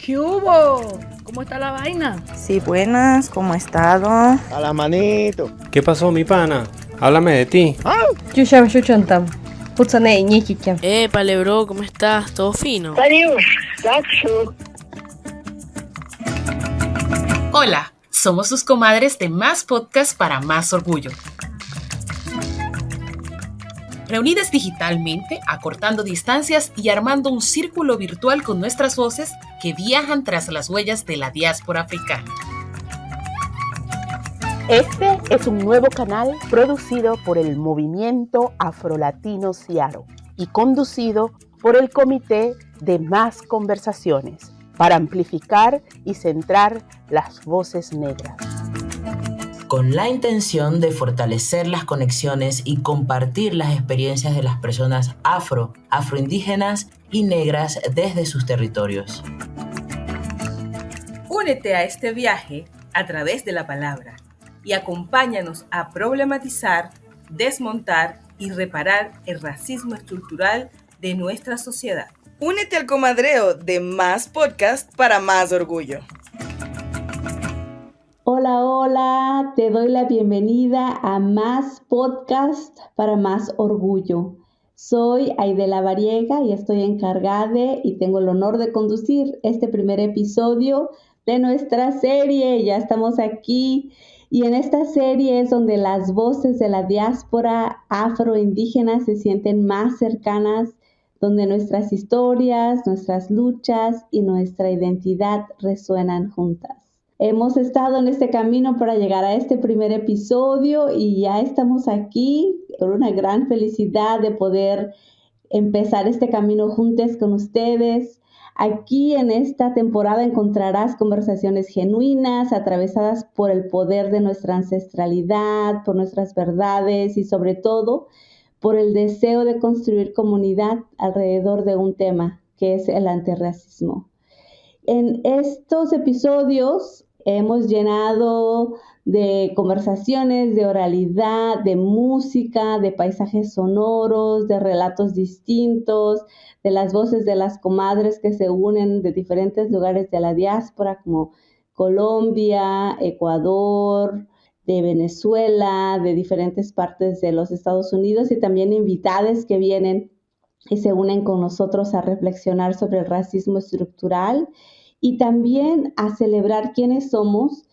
¿Qué hubo? ¿Cómo está la vaina? Sí, buenas, ¿cómo ha estado? A la manito. ¿Qué pasó, mi pana? Háblame de ti. Yusham Shushantam. Putzane Iñikikiam. Épale, bro, ¿cómo estás? ¿Todo fino? Hola, somos sus comadres de Más Podcast para Más Orgullo. Reunidas digitalmente, acortando distancias y armando un círculo virtual con nuestras voces que viajan tras las huellas de la diáspora africana. Este es un nuevo canal producido por el Movimiento Afrolatino Ciaro y conducido por el Comité de Más Conversaciones para amplificar y centrar las voces negras. Con la intención de fortalecer las conexiones y compartir las experiencias de las personas afroindígenas y negras desde sus territorios. Únete a este viaje a través de la palabra y acompáñanos a problematizar, desmontar y reparar el racismo estructural de nuestra sociedad. Únete al comadreo de Más Podcast para Más Orgullo. Hola, hola, te doy la bienvenida a Más Podcast para Más Orgullo. Soy Aidela Variega y estoy encargada y tengo el honor de conducir este primer episodio de nuestra serie. Ya estamos aquí y en esta serie es donde las voces de la diáspora afroindígena se sienten más cercanas, donde nuestras historias, nuestras luchas y nuestra identidad resuenan juntas. Hemos estado en este camino para llegar a este primer episodio y ya estamos aquí con una gran felicidad de poder empezar este camino juntos con ustedes. Aquí en esta temporada encontrarás conversaciones genuinas, atravesadas por el poder de nuestra ancestralidad, por nuestras verdades y sobre todo por el deseo de construir comunidad alrededor de un tema que es el antirracismo. En estos episodios hemos llenado de conversaciones, de oralidad, de música, de paisajes sonoros, de relatos distintos, de las voces de las comadres que se unen de diferentes lugares de la diáspora, como Colombia, Ecuador, de Venezuela, de diferentes partes de los Estados Unidos y también invitadas que vienen y se unen con nosotros a reflexionar sobre el racismo estructural y también a celebrar quiénes somos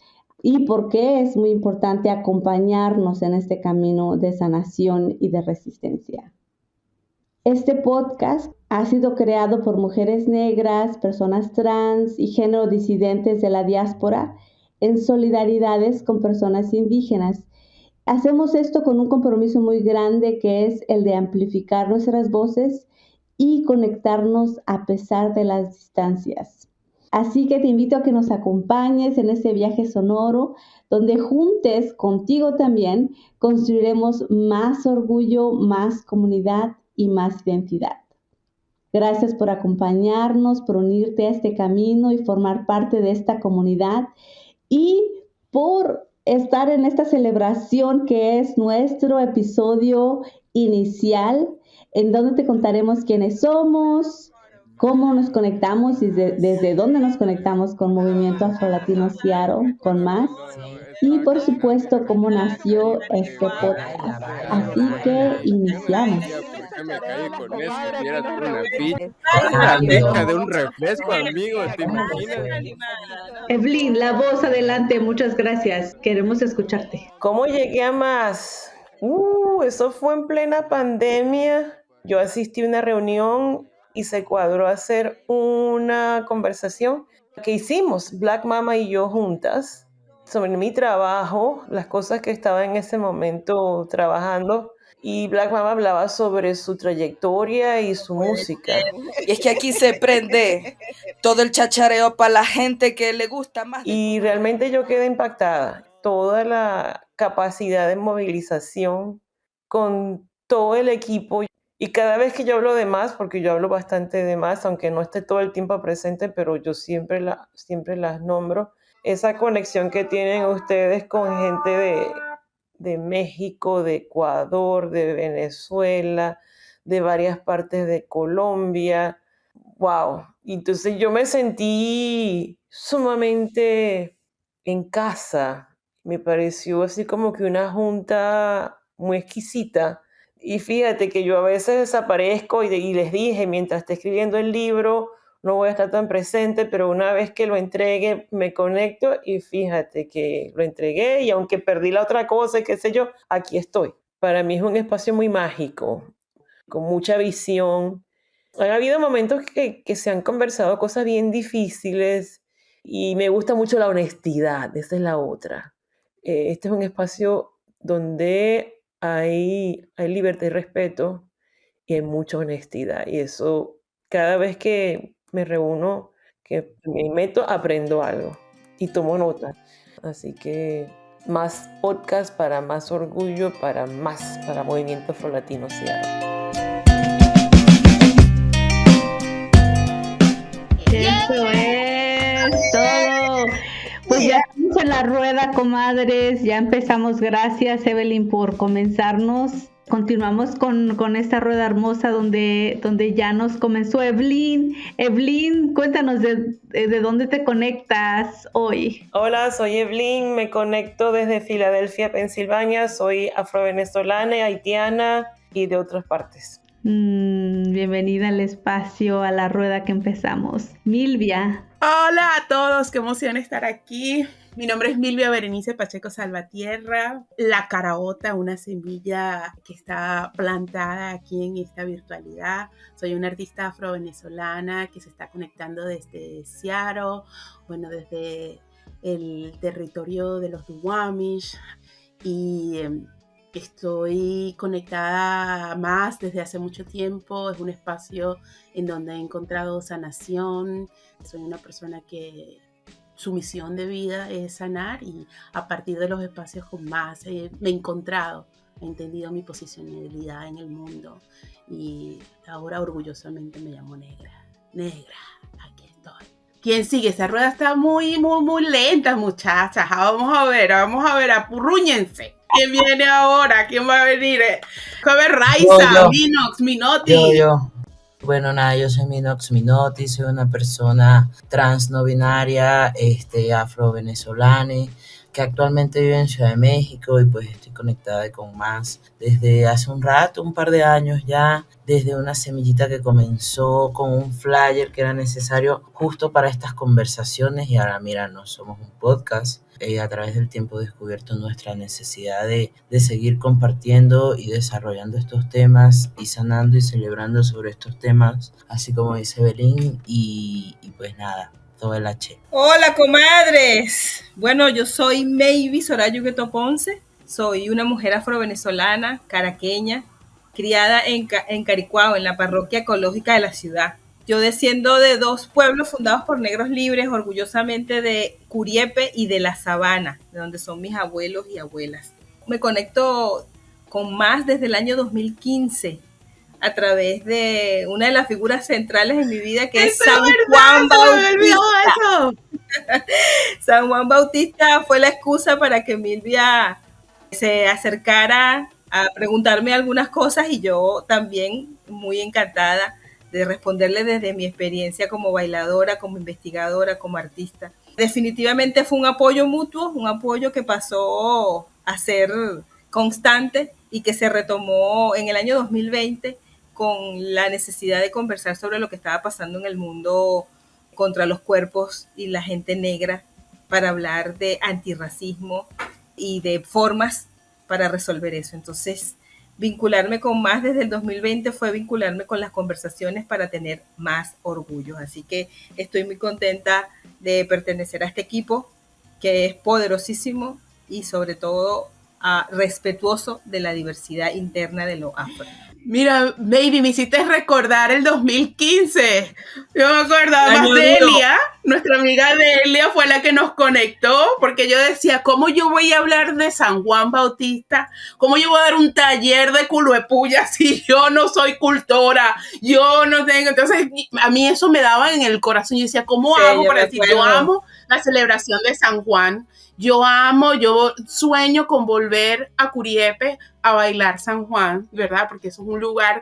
y por qué es muy importante acompañarnos en este camino de sanación y de resistencia. Este podcast ha sido creado por mujeres negras, personas trans y género disidentes de la diáspora en solidaridades con personas indígenas. Hacemos esto con un compromiso muy grande que es el de amplificar nuestras voces y conectarnos a pesar de las distancias. Así que te invito a que nos acompañes en este viaje sonoro, donde juntos, contigo también, construiremos más orgullo, más comunidad y más identidad. Gracias por acompañarnos, por unirte a este camino y formar parte de esta comunidad y por estar en esta celebración que es nuestro episodio inicial, en donde te contaremos quiénes somos, cómo nos conectamos y desde dónde nos conectamos con Movimiento Afrolatino Ciaro, con más, y por supuesto cómo nació este podcast. Así que iniciamos. Me caí con eso, vieras una deja de un refresco, amigo, ¿te imaginas? Evelyn, la voz adelante, muchas gracias, queremos escucharte. ¿Cómo llegué a más? Eso fue en plena pandemia. Yo asistí a una reunión y se cuadró hacer una conversación que hicimos, Black Mama y yo juntas, sobre mi trabajo, las cosas que estaba en ese momento trabajando. Y Black Mama hablaba sobre su trayectoria y su música. Y es que aquí se prende todo el chachareo para la gente que le gusta más. Y realmente yo quedé impactada. Toda la capacidad de movilización con todo el equipo. Y cada vez que yo hablo de más, porque yo hablo bastante de más, aunque no esté todo el tiempo presente, pero yo siempre las nombro, esa conexión que tienen ustedes con gente de México, de Ecuador, de Venezuela, de varias partes de Colombia, wow. Entonces yo me sentí sumamente en casa. Me pareció así como que una junta muy exquisita. Y fíjate que yo a veces desaparezco y les dije, mientras esté escribiendo el libro, no voy a estar tan presente, pero una vez que lo entregue, me conecto y fíjate que lo entregué y aunque perdí la otra cosa y qué sé yo, aquí estoy. Para mí es un espacio muy mágico, con mucha visión. Han habido momentos que se han conversado cosas bien difíciles y me gusta mucho la honestidad, esa es la otra. Este es un espacio donde hay libertad y respeto y hay mucha honestidad. Y eso, cada vez que me reúno, que me meto, aprendo algo y tomo nota. Así que más podcast para más orgullo, para Movimiento Afrolatino Seattle. Eso es todo. Pues ya estamos en la rueda, comadres. Ya empezamos. Gracias, Evelyn, por comenzarnos. Continuamos con esta rueda hermosa donde ya nos comenzó Evelyn. Evelyn, cuéntanos de dónde te conectas hoy. Hola, soy Evelyn. Me conecto desde Filadelfia, Pensilvania. Soy afrovenezolana, haitiana y de otras partes. Bienvenida al espacio, a la rueda que empezamos. Milvia. Hola a todos, qué emoción estar aquí. Mi nombre es Milvia Berenice Pacheco Salvatierra, la caraota, una semilla que está plantada aquí en esta virtualidad. Soy una artista afrovenezolana que se está conectando desde Seattle, desde el territorio de los Duwamish, y estoy conectada más desde hace mucho tiempo. Es un espacio en donde he encontrado sanación. Soy una persona que su misión de vida es sanar, y a partir de los espacios con más me he encontrado, he entendido mi posicionalidad en el mundo, y ahora orgullosamente me llamo Negra. Negra, aquí estoy. ¿Quién sigue? Esa rueda está muy lenta, muchachas. Vamos a ver, apurrúñense. ¿Quién viene ahora? ¿Quién va a venir? Joven Raiza, Minox, Minotti. Yo. Bueno, nada, yo soy Minox Minotti, soy una persona trans no binaria, afro-venezolana, que actualmente vive en Ciudad de México, y pues estoy conectada con más desde hace un rato, un par de años ya, desde una semillita que comenzó con un flyer que era necesario justo para estas conversaciones, y ahora mira, no somos un podcast. A través del tiempo he descubierto nuestra necesidad de seguir compartiendo y desarrollando estos temas y sanando y celebrando sobre estos temas, así como dice Belín, y pues nada, todo el H. Hola, comadres. Bueno, yo soy Maybe Soraya Hugueto Ponce, soy una mujer afrovenezolana, caraqueña, criada en Caricuao, en la parroquia ecológica de la ciudad. Yo desciendo de dos pueblos fundados por negros libres, orgullosamente de Curiepe y de La Sabana, de donde son mis abuelos y abuelas. Me conecto con más desde el año 2015 a través de una de las figuras centrales en mi vida, que es San Juan Bautista. San Juan Bautista fue la excusa para que Milvia se acercara a preguntarme algunas cosas, y yo también muy encantada de responderle desde mi experiencia como bailadora, como investigadora, como artista. Definitivamente fue un apoyo mutuo, un apoyo que pasó a ser constante y que se retomó en el año 2020 con la necesidad de conversar sobre lo que estaba pasando en el mundo contra los cuerpos y la gente negra, para hablar de antirracismo y de formas para resolver eso. Entonces, vincularme con más desde el 2020 fue vincularme con las conversaciones para tener más orgullo. Así que estoy muy contenta de pertenecer a este equipo, que es poderosísimo y sobre todo respetuoso de la diversidad interna de lo afro. Mira, baby, me hiciste recordar el 2015. Yo me acordaba más de Elia. Nuestra amiga Delia fue la que nos conectó, porque yo decía, ¿cómo yo voy a hablar de San Juan Bautista? ¿Cómo yo voy a dar un taller de culoepuya si yo no soy cultora? Yo no tengo... Entonces, a mí eso me daba en el corazón. Yo decía, ¿cómo hago para decir? Yo amo la celebración de San Juan. Yo sueño con volver a Curiepe a bailar San Juan, ¿verdad? Porque eso es un lugar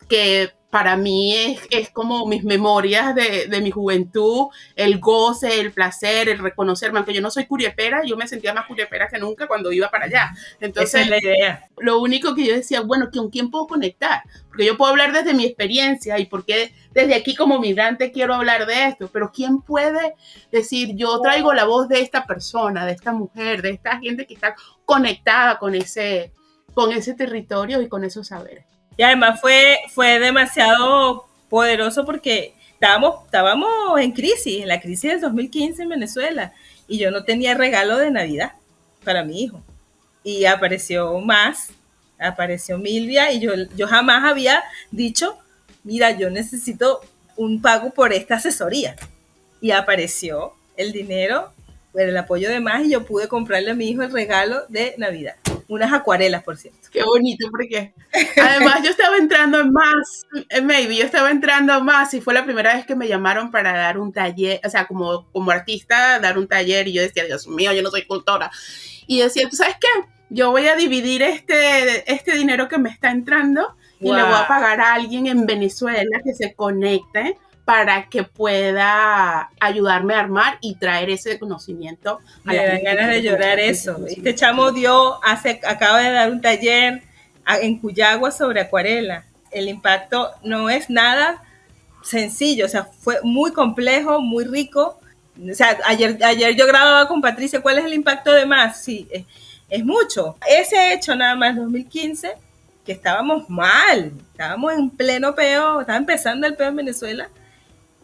que para mí es como mis memorias de mi juventud, el goce, el placer, el reconocerme. Aunque yo no soy curiepera, yo me sentía más curiepera que nunca cuando iba para allá. Entonces, esa es la idea. Lo único que yo decía, bueno, ¿con quién puedo conectar? Porque yo puedo hablar desde mi experiencia y porque desde aquí como migrante quiero hablar de esto, pero ¿quién puede decir, yo traigo la voz de esta persona, de esta mujer, de esta gente que está conectada con ese territorio y con esos saberes? Y además fue demasiado poderoso porque estábamos en crisis, en la crisis del 2015 en Venezuela, y yo no tenía regalo de Navidad para mi hijo. Y apareció Milvia, y yo jamás había dicho, mira, yo necesito un pago por esta asesoría. Y apareció el dinero, el apoyo de más, y yo pude comprarle a mi hijo el regalo de Navidad. Unas acuarelas, por cierto. Qué bonito, porque además yo estaba entrando en más, y fue la primera vez que me llamaron para dar un taller, o sea, como artista, dar un taller, y yo decía, Dios mío, yo no soy cultora. Y decía, ¿tú sabes qué? Yo voy a dividir este dinero que me está entrando y le voy a pagar a alguien en Venezuela que se conecte para que pueda ayudarme a armar y traer ese conocimiento. Me dan ganas de llorar eso. Este chamo acaba de dar un taller en Cuyagua sobre acuarela. El impacto no es nada sencillo, o sea, fue muy complejo, muy rico. O sea, ayer yo grababa con Patricia, ¿cuál es el impacto de más? Sí, es mucho. Ese hecho nada más 2015, que estábamos mal, estábamos en pleno peo, estaba empezando el peo en Venezuela,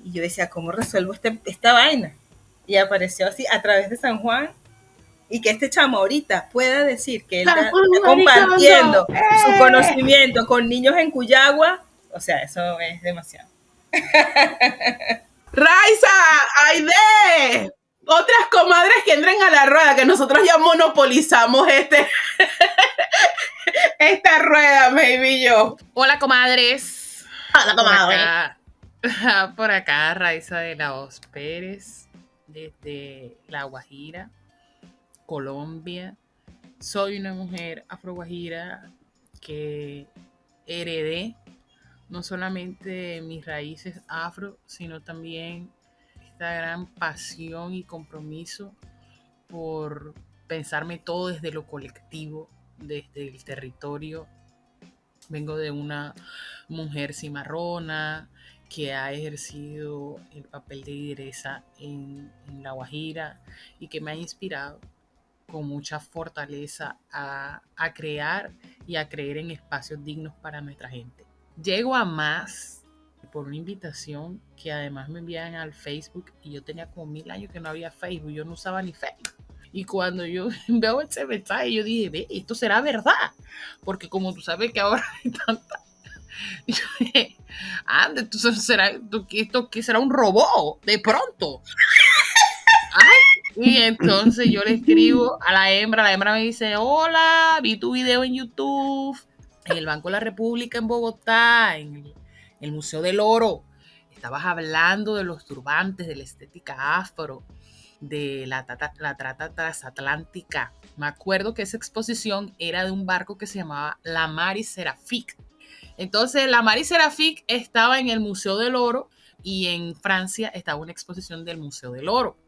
y yo decía, ¿cómo resuelvo esta vaina? Y apareció así a través de San Juan, y que este chamo ahorita pueda decir que él está compartiendo su conocimiento con niños en Cuyagua, o sea, eso es demasiado. Raiza, Aide, otras comadres que entren a la rueda, que nosotros ya monopolizamos esta rueda, maybe yo. Hola, comadres. Hola, comadre. Por acá, Raiza de la Voz Pérez, desde La Guajira, Colombia. Soy una mujer afroguajira que heredé no solamente mis raíces afro, sino también esta gran pasión y compromiso por pensarme todo desde lo colectivo, desde el territorio. Vengo de una mujer cimarrona que ha ejercido el papel de lideresa en La Guajira y que me ha inspirado con mucha fortaleza a crear y a creer en espacios dignos para nuestra gente. Llego a más por una invitación que además me envían al Facebook, y yo tenía como 1000 años que no había Facebook, yo no usaba ni Facebook. Y cuando yo veo ese mensaje, yo dije, ve, esto será verdad, porque como tú sabes que ahora hay tanta... Yo dije, ande, esto será un robot, de pronto. Ay, y entonces yo le escribo a la hembra me dice, hola, vi tu video en YouTube, en el Banco de la República en Bogotá, en el Museo del Oro. Estabas hablando de los turbantes, de la estética afro, de la trata transatlántica. Me acuerdo que esa exposición era de un barco que se llamaba la Mari Seraphique. Entonces, la Mari Seraphique estaba en el Museo del Oro y en Francia estaba una exposición del Museo del Oro.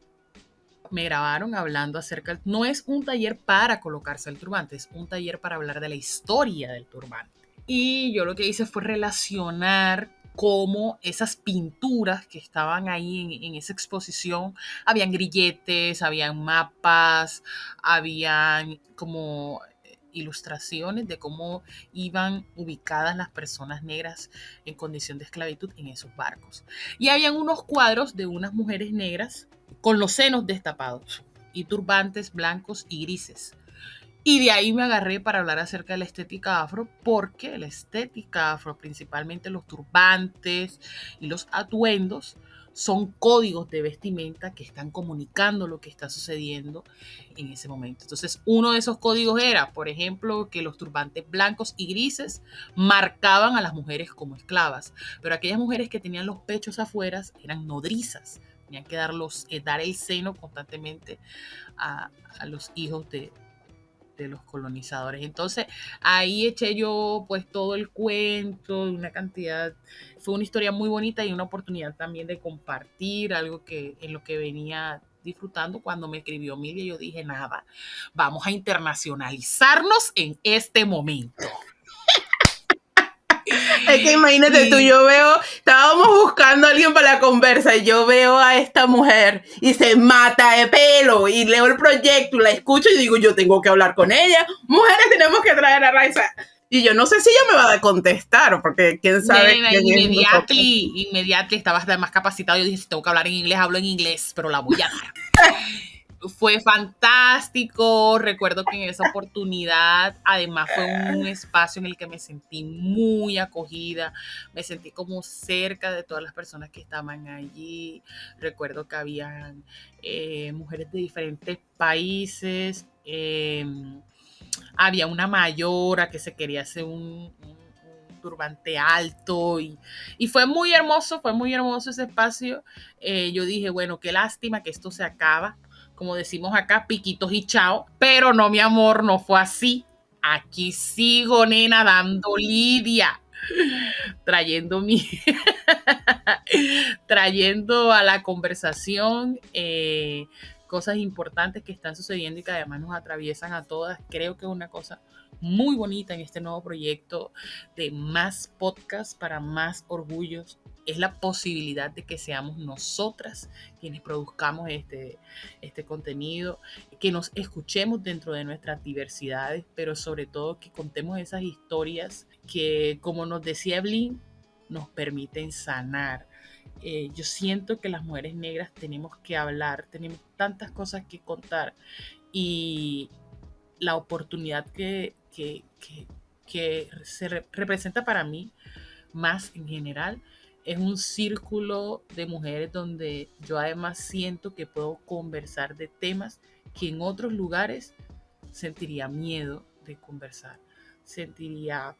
Me grabaron hablando acerca, no es un taller para colocarse el turbante, es un taller para hablar de la historia del turbante. Y yo lo que hice fue relacionar cómo esas pinturas que estaban ahí en esa exposición, habían grilletes, habían mapas, habían como ilustraciones de cómo iban ubicadas las personas negras en condición de esclavitud en esos barcos. Y habían unos cuadros de unas mujeres negras con los senos destapados y turbantes blancos y grises. Y de ahí me agarré para hablar acerca de la estética afro, porque la estética afro, principalmente los turbantes y los atuendos, son códigos de vestimenta que están comunicando lo que está sucediendo en ese momento. Entonces, uno de esos códigos era, por ejemplo, que los turbantes blancos y grises marcaban a las mujeres como esclavas, pero aquellas mujeres que tenían los pechos afuera eran nodrizas, tenían que dar el seno constantemente a los hijos los colonizadores. Entonces ahí eché yo pues todo el cuento, una cantidad, fue una historia muy bonita y una oportunidad también de compartir algo que en lo que venía disfrutando. Cuando me escribió Milvia, yo dije, nada, vamos a internacionalizarnos en este momento. Es que imagínate tú, yo veo, estábamos buscando a alguien para la conversa y yo veo a esta mujer y se mata de pelo y leo el proyecto y la escucho y digo, yo tengo que hablar con ella. Mujeres, tenemos que traer a Raiza. Y yo no sé si ella me va a contestar, porque quién sabe. Inmediatamente estabas más capacitado. Yo dije, si tengo que hablar en inglés, hablo en inglés, pero la voy a dar. Fue fantástico. Recuerdo que en esa oportunidad, además, fue un espacio en el que me sentí muy acogida. Me sentí como cerca de todas las personas que estaban allí. Recuerdo que habían mujeres de diferentes países. Había una mayora que se quería hacer un turbante alto y fue muy hermoso ese espacio. Yo dije, bueno, qué lástima que esto se acaba. Como decimos acá, piquitos y chao. Pero no, mi amor, no fue así. Aquí sigo, nena, dando lidia. Trayendo a la conversación cosas importantes que están sucediendo y que además nos atraviesan a todas. Creo que es una cosa muy bonita en este nuevo proyecto de Más Podcast para Más Orgullos. Es la posibilidad de que seamos nosotras quienes produzcamos este contenido, que nos escuchemos dentro de nuestras diversidades, pero sobre todo que contemos esas historias que, como nos decía Evelyn, nos permiten sanar. Yo siento que las mujeres negras tenemos que hablar, tenemos tantas cosas que contar y la oportunidad que se representa para mí, más en general, es un círculo de mujeres donde yo además siento que puedo conversar de temas que en otros lugares sentiría miedo de conversar, sentiría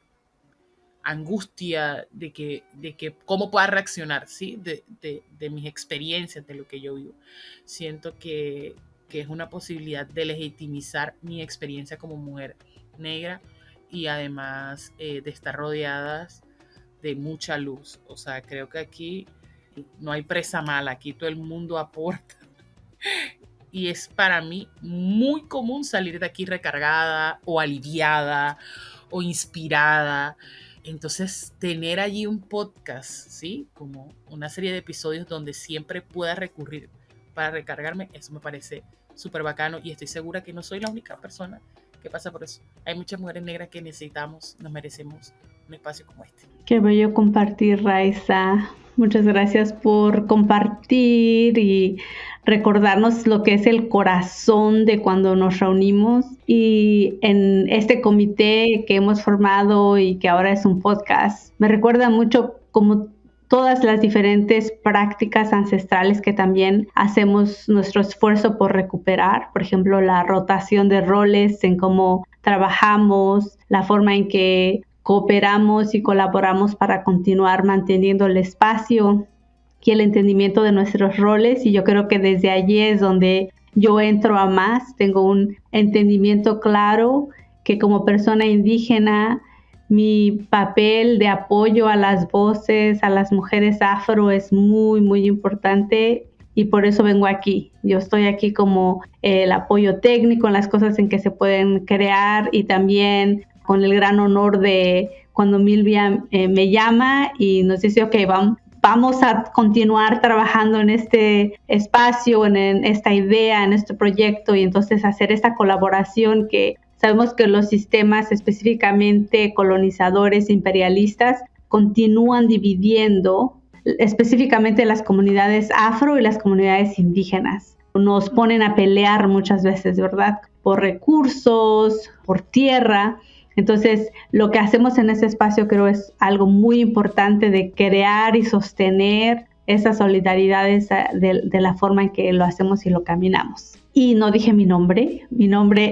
angustia de que cómo pueda reaccionar, ¿sí? de mis experiencias, de lo que yo vivo. Siento que es una posibilidad de legitimizar mi experiencia como mujer negra y además de estar rodeadas de mucha luz. O sea, creo que aquí no hay presa mala, aquí todo el mundo aporta. Y es para mí muy común salir de aquí recargada o aliviada o inspirada. Entonces, tener allí un podcast, ¿sí? Como una serie de episodios donde siempre pueda recurrir para recargarme, eso me parece súper bacano y estoy segura que no soy la única persona que pasa por eso. Hay muchas mujeres negras que nos merecemos un espacio como este. Qué bello compartir, Raiza. Muchas gracias por compartir y recordarnos lo que es el corazón de cuando nos reunimos. Y en este comité que hemos formado y que ahora es un podcast, me recuerda mucho como todas las diferentes prácticas ancestrales que también hacemos nuestro esfuerzo por recuperar. Por ejemplo, la rotación de roles en cómo trabajamos, la forma en que cooperamos y colaboramos para continuar manteniendo el espacio y el entendimiento de nuestros roles. Y yo creo que desde allí es donde yo entro a más, tengo un entendimiento claro que como persona indígena, mi papel de apoyo a las voces, a las mujeres afro es muy, muy importante y por eso vengo aquí. Yo estoy aquí como el apoyo técnico en las cosas en que se pueden crear y también con el gran honor de cuando Milvia me llama y nos dice, ok, vamos a continuar trabajando en este espacio, en esta idea, en este proyecto y entonces hacer esta colaboración que sabemos que los sistemas específicamente colonizadores, imperialistas, continúan dividiendo específicamente las comunidades afro y las comunidades indígenas. Nos ponen a pelear muchas veces, ¿verdad? Por recursos, por tierra. Entonces, lo que hacemos en ese espacio creo es algo muy importante de crear y sostener esa solidaridad de la forma en que lo hacemos y lo caminamos. Y no dije mi nombre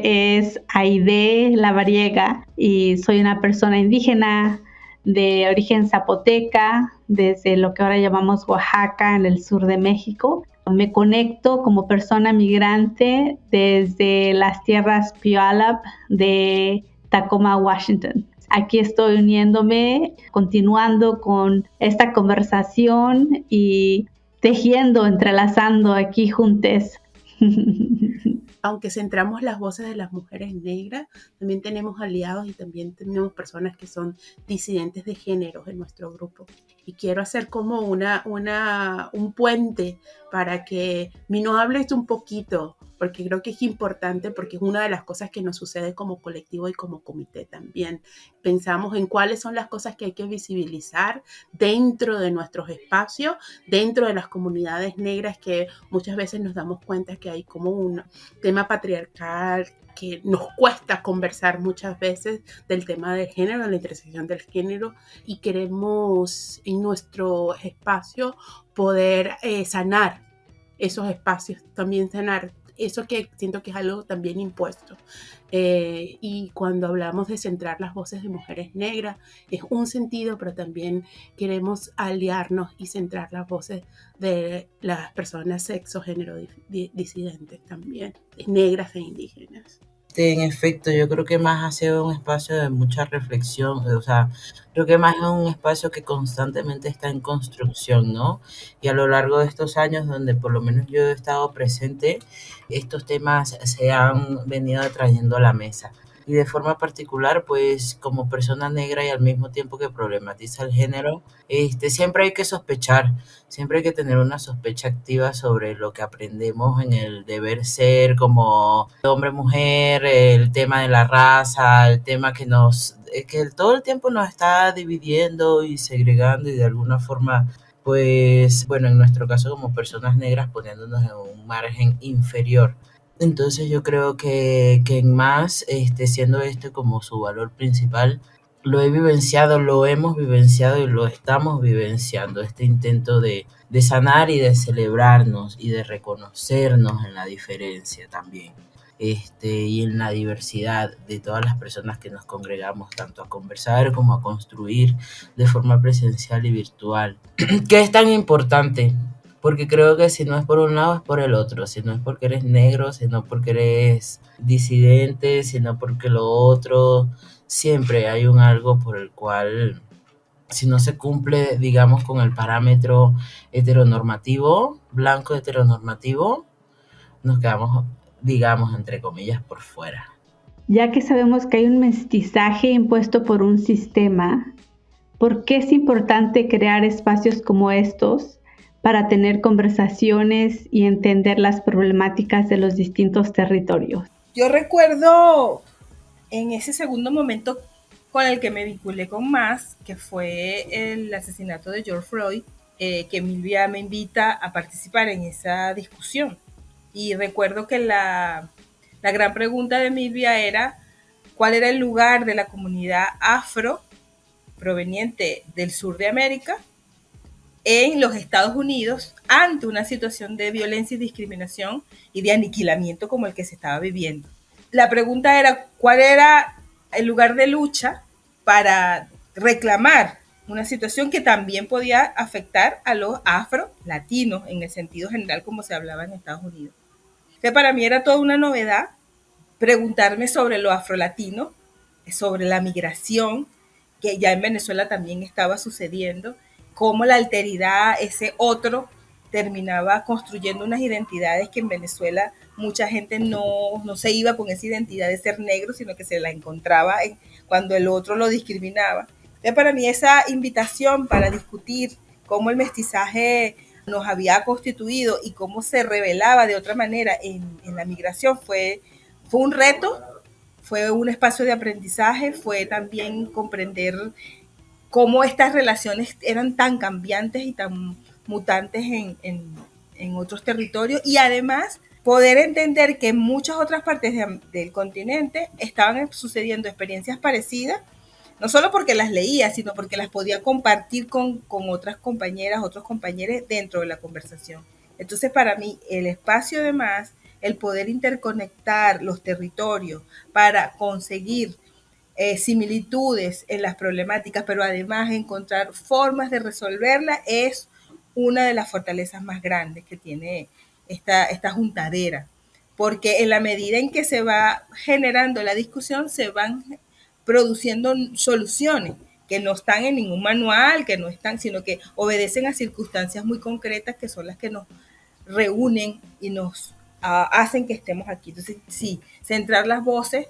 es Aide Lavariega y soy una persona indígena de origen zapoteca, desde lo que ahora llamamos Oaxaca, en el sur de México. Me conecto como persona migrante desde las tierras Puyallup de Tacoma, Washington. Aquí estoy uniéndome, continuando con esta conversación y tejiendo, entrelazando aquí juntos. Aunque centramos las voces de las mujeres negras, también tenemos aliados y también tenemos personas que son disidentes de género en nuestro grupo. Y quiero hacer como un puente para que Mino hable esto un poquito, porque creo que es importante, porque es una de las cosas que nos sucede como colectivo y como comité también. Pensamos en cuáles son las cosas que hay que visibilizar dentro de nuestros espacios, dentro de las comunidades negras, que muchas veces nos damos cuenta que hay como un tema patriarcal que nos cuesta conversar muchas veces del tema del género, de la intersección del género, y queremos en nuestro espacio poder sanar esos espacios, también sanar eso que siento que es algo también impuesto. Y cuando hablamos de centrar las voces de mujeres negras, es un sentido, pero también queremos aliarnos y centrar las voces de las personas sexo, género disidentes también, negras e indígenas. En efecto, yo creo que más ha sido un espacio de mucha reflexión, o sea, creo que más es un espacio que constantemente está en construcción, ¿no? Y a lo largo de estos años, donde por lo menos yo he estado presente, estos temas se han venido trayendo a la mesa. Y de forma particular, pues como persona negra y al mismo tiempo que problematiza el género, siempre hay que sospechar, siempre hay que tener una sospecha activa sobre lo que aprendemos en el deber ser como hombre-mujer, el tema de la raza, el tema que todo el tiempo nos está dividiendo y segregando y de alguna forma, pues, bueno, en nuestro caso como personas negras poniéndonos en un margen inferior. Entonces yo creo que en más, siendo como su valor principal, lo he vivenciado, lo hemos vivenciado y lo estamos vivenciando, este intento de sanar y de celebrarnos y de reconocernos en la diferencia también, y en la diversidad de todas las personas que nos congregamos, tanto a conversar como a construir de forma presencial y virtual, que es tan importante. Porque creo que si no es por un lado es por el otro, si no es porque eres negro, si no porque eres disidente, si no porque lo otro, siempre hay un algo por el cual, si no se cumple, digamos, con el parámetro heteronormativo, blanco heteronormativo, nos quedamos, digamos, entre comillas, por fuera. Ya que sabemos que hay un mestizaje impuesto por un sistema, ¿por qué es importante crear espacios como estos para tener conversaciones y entender las problemáticas de los distintos territorios? Yo recuerdo en ese segundo momento con el que me vinculé con más, que fue el asesinato de George Floyd, que Milvia me invita a participar en esa discusión. Y recuerdo que la gran pregunta de Milvia era cuál era el lugar de la comunidad afro proveniente del sur de América en los Estados Unidos ante una situación de violencia y discriminación y de aniquilamiento como el que se estaba viviendo. La pregunta era cuál era el lugar de lucha para reclamar una situación que también podía afectar a los afro-latinos en el sentido general como se hablaba en Estados Unidos. Que para mí era toda una novedad preguntarme sobre lo afro-latino, sobre la migración, que ya en Venezuela también estaba sucediendo, cómo la alteridad, ese otro, terminaba construyendo unas identidades que en Venezuela mucha gente no se iba con esa identidad de ser negro, sino que se la encontraba cuando el otro lo discriminaba. Entonces, para mí esa invitación para discutir cómo el mestizaje nos había constituido y cómo se revelaba de otra manera en la migración fue un reto, fue un espacio de aprendizaje, fue también comprender cómo estas relaciones eran tan cambiantes y tan mutantes en otros territorios, y además poder entender que en muchas otras partes del continente estaban sucediendo experiencias parecidas, no solo porque las leía, sino porque las podía compartir con otras compañeras, otros compañeros dentro de la conversación. Entonces, para mí, el espacio de más, el poder interconectar los territorios para conseguir similitudes en las problemáticas, pero además encontrar formas de resolverlas, es una de las fortalezas más grandes que tiene esta juntadera, porque en la medida en que se va generando la discusión, se van produciendo soluciones que no están en ningún manual, que no están, sino que obedecen a circunstancias muy concretas que son las que nos reúnen y nos hacen que estemos aquí. Entonces, sí, centrar las voces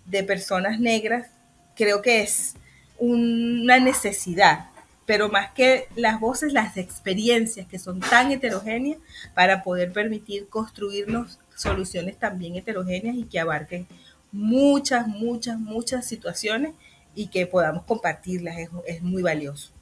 de personas negras creo que es una necesidad, pero más que las voces, las experiencias que son tan heterogéneas para poder permitir construirnos soluciones también heterogéneas y que abarquen muchas situaciones y que podamos compartirlas, es muy valioso.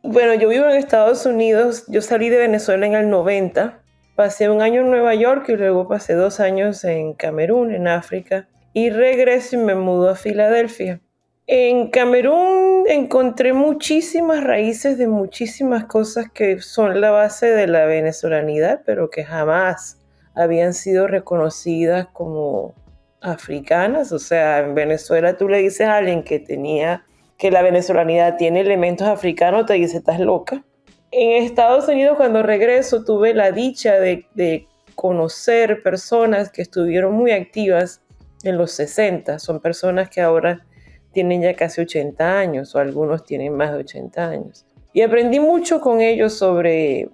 Bueno, yo vivo en Estados Unidos, yo salí de Venezuela en el 90, pasé un año en Nueva York y luego pasé 2 años en Camerún, en África, y regreso y me mudo a Filadelfia. En Camerún encontré muchísimas raíces de muchísimas cosas que son la base de la venezolanidad, pero que jamás habían sido reconocidas como africanas. O sea, en Venezuela tú le dices a alguien que la venezolanidad tiene elementos africanos, te dice, estás loca. En Estados Unidos, cuando regreso, tuve la dicha de conocer personas que estuvieron muy activas en los 60. Son personas que ahora tienen ya casi 80 años o algunos tienen más de 80 años. Y aprendí mucho con ellos sobre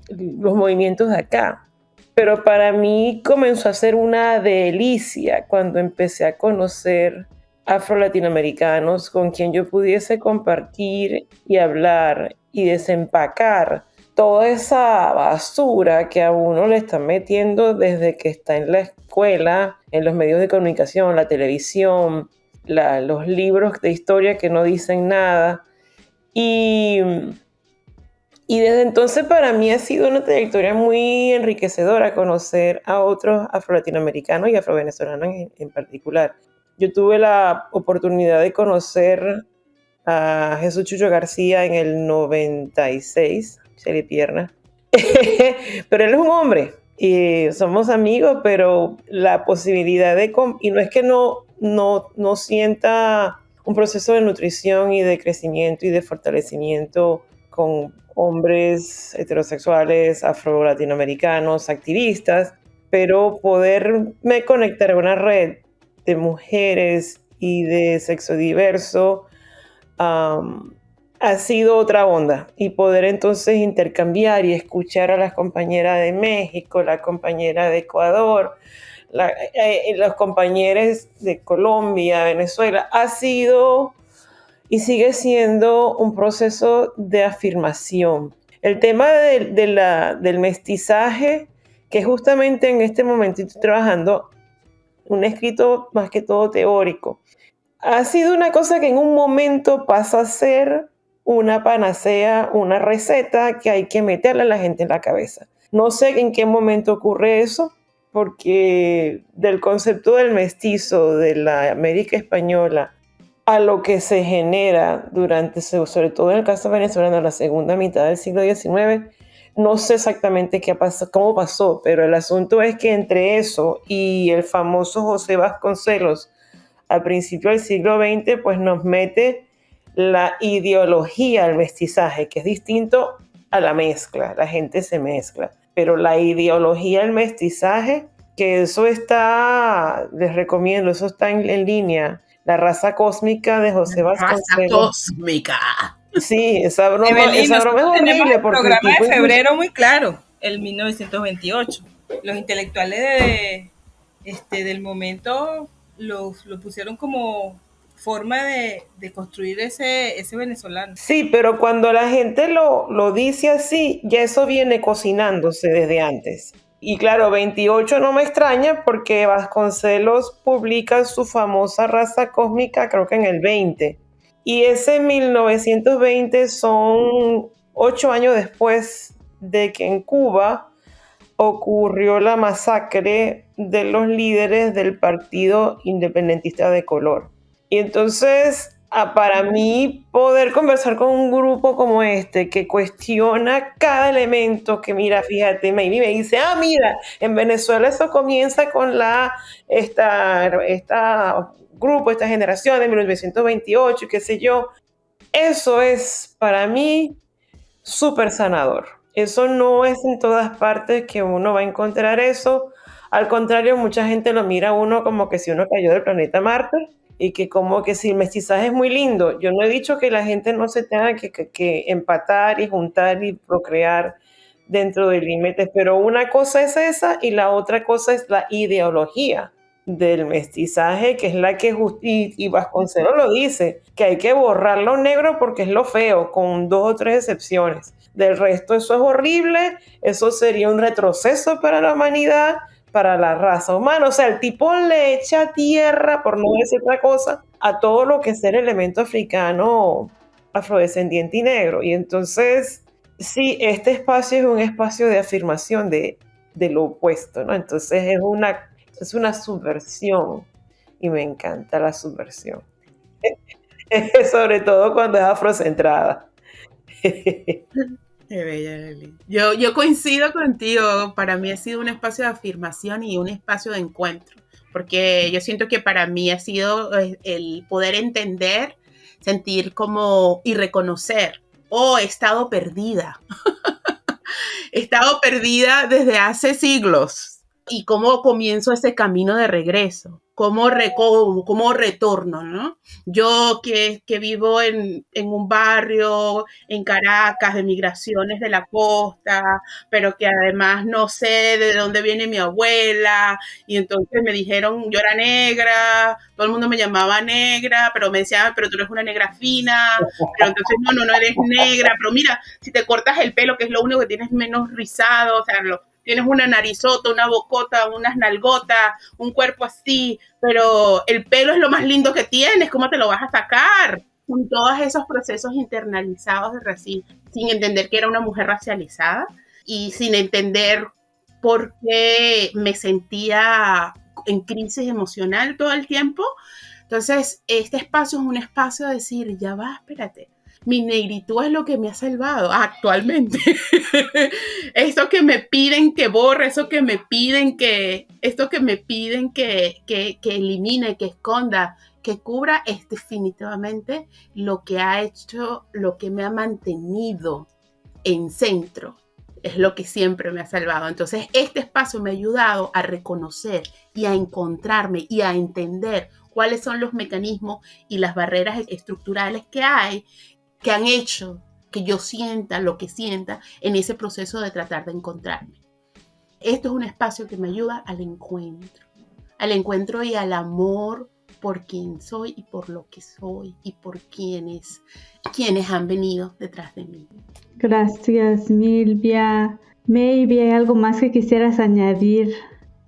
los movimientos de acá. Pero para mí comenzó a ser una delicia cuando empecé a conocer afro-latinoamericanos con quien yo pudiese compartir y hablar y desempacar toda esa basura que a uno le están metiendo desde que está en la escuela, en los medios de comunicación, la televisión, los libros de historia que no dicen nada. Y desde entonces para mí ha sido una trayectoria muy enriquecedora conocer a otros afro-latinoamericanos y afro-venezolanos en particular. Yo tuve la oportunidad de conocer a Jesús Chucho García en el 96, Chele Pierna. Pero él es un hombre y somos amigos, pero la posibilidad y no es que no sienta un proceso de nutrición y de crecimiento y de fortalecimiento con hombres heterosexuales, afro-latinoamericanos, activistas, pero poderme conectar a una red de mujeres y de sexo diverso ha sido otra onda, y poder entonces intercambiar y escuchar a las compañeras de México, la compañera de Ecuador, los compañeros de Colombia, Venezuela, ha sido y sigue siendo un proceso de afirmación. El tema del mestizaje, que justamente en este momento estoy trabajando un escrito más que todo teórico, ha sido una cosa que en un momento pasa a ser una panacea, una receta que hay que meterle a la gente en la cabeza. No sé en qué momento ocurre eso, porque del concepto del mestizo de la América española a lo que se genera durante, sobre todo en el caso venezolano, la segunda mitad del siglo XIX, no sé exactamente cómo pasó, pero el asunto es que entre eso y el famoso José Vasconcelos al principio del siglo XX, pues nos mete la ideología del mestizaje, que es distinto a la mezcla. La gente se mezcla, pero la ideología del mestizaje, que eso está, les recomiendo, eso está en línea. La raza cósmica de José Vasconcelos. Raza cósmica. Sí, esa broma, Evelyn, es horrible. El programa de febrero muy claro, el 1928. Los intelectuales del momento lo pusieron como forma de construir ese venezolano. Sí, pero cuando la gente lo dice así, ya eso viene cocinándose desde antes. Y claro, 28 no me extraña porque Vasconcelos publica su famosa raza cósmica creo que en el 20. Y ese 1920 son 8 años después de que en Cuba ocurrió la masacre de los líderes del Partido Independentista de Color. Y entonces, para mí, poder conversar con un grupo como este, que cuestiona cada elemento, que mira, fíjate, me dice, mira, en Venezuela eso comienza con esta generación de 1928, qué sé yo. Eso es, para mí, súper sanador. Eso no es en todas partes que uno va a encontrar eso. Al contrario, mucha gente lo mira a uno como que si uno cayó del planeta Marte y que como que si el mestizaje es muy lindo. Yo no he dicho que la gente no se tenga que empatar y juntar y procrear dentro de límites, pero una cosa es esa y la otra cosa es la ideología del mestizaje, que es la que y Vasconcelos lo dice, que hay que borrar lo negro porque es lo feo, con 2 o 3 excepciones. Del resto, eso es horrible, eso sería un retroceso para la humanidad, para la raza humana. O sea, el tipo le echa tierra, por no decir otra cosa, a todo lo que es el elemento africano, afrodescendiente y negro. Y entonces, sí, este espacio es un espacio de afirmación de lo opuesto, ¿no? Entonces es una subversión y me encanta la subversión. Sobre todo cuando es afrocentrada. Qué bella, Leli. Yo coincido contigo, para mí ha sido un espacio de afirmación y un espacio de encuentro, porque yo siento que para mí ha sido el poder entender, sentir como y reconocer, he estado perdida, he estado perdida desde hace siglos. Y cómo comienzo ese camino de regreso, cómo retorno, ¿no? Yo que vivo en un barrio en Caracas de migraciones de la costa, pero que además no sé de dónde viene mi abuela, y entonces me dijeron, yo era negra, todo el mundo me llamaba negra, pero me decían, pero tú eres una negra fina, pero entonces no eres negra, pero mira, si te cortas el pelo, que es lo único que tienes menos rizado, o sea, tienes una narizota, una bocota, unas nalgotas, un cuerpo así, pero el pelo es lo más lindo que tienes, ¿cómo te lo vas a sacar? Con todos esos procesos internalizados de racismo, sin entender que era una mujer racializada y sin entender por qué me sentía en crisis emocional todo el tiempo. Entonces, este espacio es un espacio de decir, ya va, espérate. Mi negritud es lo que me ha salvado actualmente. Esto que me piden que borre, esto que me piden que elimine, que esconda, que cubra, es definitivamente lo que ha hecho, lo que me ha mantenido en centro. Es lo que siempre me ha salvado. Entonces, este espacio me ha ayudado a reconocer y a encontrarme y a entender cuáles son los mecanismos y las barreras estructurales que hay, que han hecho que yo sienta lo que sienta en ese proceso de tratar de encontrarme. Esto es un espacio que me ayuda al encuentro y al amor por quien soy y por lo que soy y por quienes han venido detrás de mí. Gracias, Milvia. Maybe hay algo más que quisieras añadir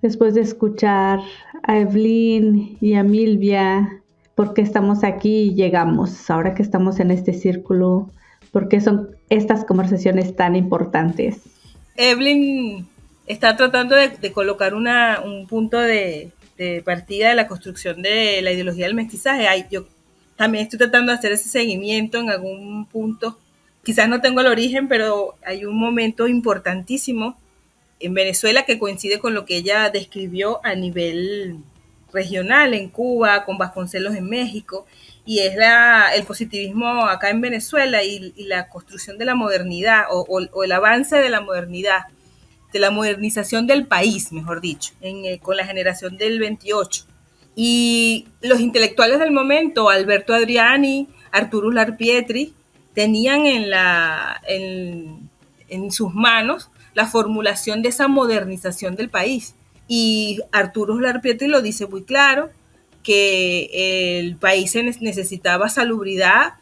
después de escuchar a Evelyn y a Milvia. ¿Por qué estamos aquí y llegamos ahora que estamos en este círculo? ¿Por qué son estas conversaciones tan importantes? Evelyn está tratando de colocar un punto de partida de la construcción de la ideología del mestizaje. Yo también estoy tratando de hacer ese seguimiento en algún punto. Quizás no tengo el origen, pero hay un momento importantísimo en Venezuela que coincide con lo que ella describió a nivel regional en Cuba, con Vasconcelos en México, y es el positivismo acá en Venezuela y la construcción de la modernidad o el avance de la modernidad, de la modernización del país, mejor dicho, con la generación del 28. Y los intelectuales del momento, Alberto Adriani, Arturo Larpietri, tenían en sus manos la formulación de esa modernización del país. Y Arturo Larpietri lo dice muy claro, que el país necesitaba salubridad.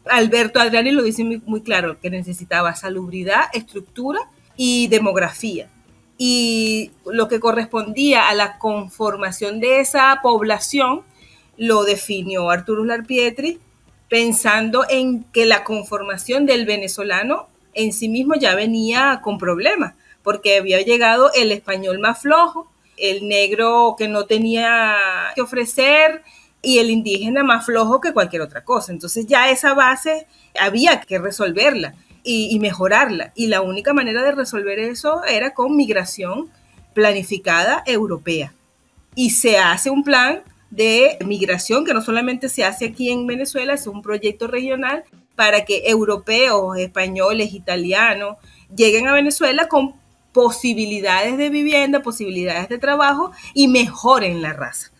Alberto Adriani lo dice muy claro, que necesitaba salubridad, estructura y demografía. Y lo que correspondía a la conformación de esa población lo definió Arturo Larpietri, pensando en que la conformación del venezolano en sí mismo ya venía con problemas, porque había llegado el español más flojo, el negro que no tenía que ofrecer y el indígena más flojo que cualquier otra cosa. Entonces ya esa base había que resolverla y mejorarla. Y la única manera de resolver eso era con migración planificada europea. Y se hace un plan de migración que no solamente se hace aquí en Venezuela, es un proyecto regional para que europeos, españoles, italianos lleguen a Venezuela con posibilidades de vivienda, posibilidades de trabajo y mejoren la raza.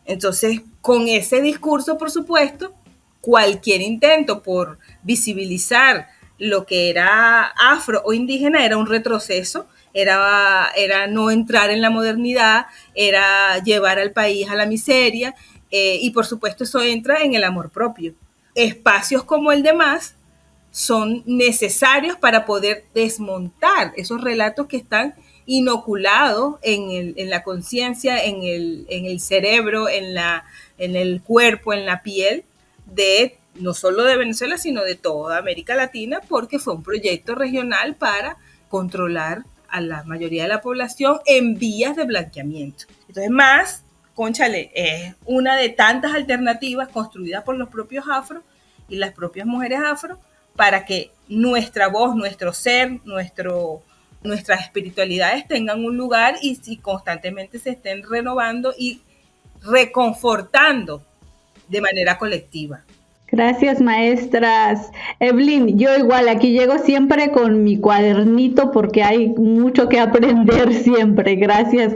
Entonces, con ese discurso, por supuesto, cualquier intento por visibilizar lo que era afro o indígena era un retroceso, era no entrar en la modernidad, era llevar al país a la miseria, y por supuesto eso entra en el amor propio. Espacios como el de Más son necesarios para poder desmontar esos relatos que están inoculados en la conciencia, en el cerebro, en el cuerpo, en la piel de no solo de Venezuela, sino de toda América Latina, porque fue un proyecto regional para controlar a la mayoría de la población en vías de blanqueamiento. Entonces, Más, cónchale, es una de tantas alternativas construidas por los propios afro y las propias mujeres afro para que nuestra voz, nuestro ser, nuestras espiritualidades tengan un lugar y constantemente se estén renovando y reconfortando de manera colectiva. Gracias, maestras. Evelyn, yo igual aquí llego siempre con mi cuadernito porque hay mucho que aprender siempre. Gracias.